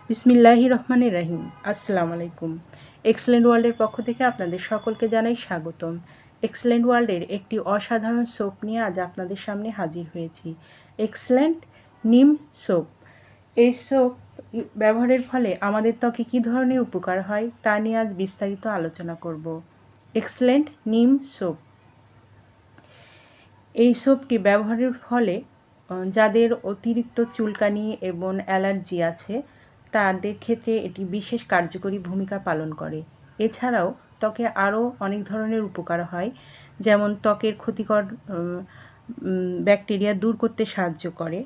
বিসমিল্লাহির রহমানির রহিম। আসসালামু আলাইকুম। এক্সেলেন্ট ওয়ার্ল্ডের পক্ষ থেকে আপনাদের সকলকে জানাই স্বাগতম। এক্সেলেন্ট ওয়ার্ল্ডের একটি অসাধারণ সোপ নিয়ে আজ আপনাদের সামনে হাজির হয়েছি। এক্সেলেন্ট নিম সোপ। এই সোপ ব্যবহারের ফলে আমাদের ত্বকে কী ধরনের উপকার হয় তা নিয়ে আজ বিস্তারিত আলোচনা করব। এক্সেলেন্ট নিম সোপ। এই সোপটি ব্যবহারের ফলে যাদের অতিরিক্ত চুলকানি এবং অ্যালার্জি আছে তাদের ক্ষেত্রে এটি বিশেষ কার্যকরী ভূমিকা পালন করে। এছাড়াও ত্বকে আরও অনেক ধরনের উপকার হয়, যেমন ত্বকের ক্ষতিকর ব্যাকটেরিয়া দূর করতে সাহায্য করে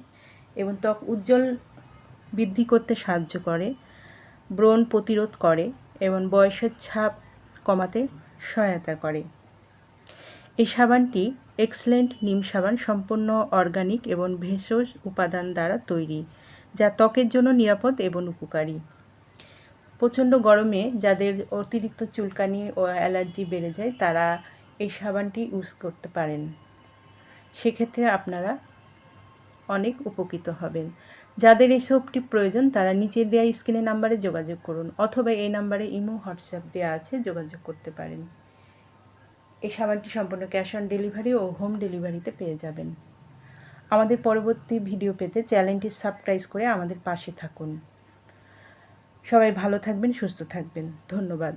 এবং ত্বক উজ্জ্বল বৃদ্ধি করতে সাহায্য করে, ব্রণ প্রতিরোধ করে এবং বয়সের ছাপ কমাতে সহায়তা করে। এই সাবানটি এক্সেলেন্ট নিম সাবান সম্পূর্ণ অর্গানিক এবং ভেষজ উপাদান দ্বারা তৈরি, যা ত্বকের জন্য নিরাপদ এবং উপকারী। প্রচণ্ড গরমে যাদের অতিরিক্ত চুলকানি ও অ্যালার্জি বেড়ে যায় তারা এই সাবানটি ইউজ করতে পারেন। সেক্ষেত্রে আপনারা অনেক উপকৃত হবেন। যাদের এই সোপটি প্রয়োজন তারা নিচে দেওয়া স্ক্রিনের নাম্বারে যোগাযোগ করুন, অথবা এই নাম্বারে ইমো হোয়াটসঅ্যাপ দেওয়া আছে, যোগাযোগ করতে পারেন। এই সাবানটি সম্পূর্ণ ক্যাশ অন ডেলিভারি ও হোম ডেলিভারিতে পেয়ে যাবেন। আমাদের পরবর্তী ভিডিও পেতে চ্যানেলটি সাবস্ক্রাইব করে আমাদের পাশে থাকুন। সবাই ভালো থাকবেন, সুস্থ থাকবেন। ধন্যবাদ।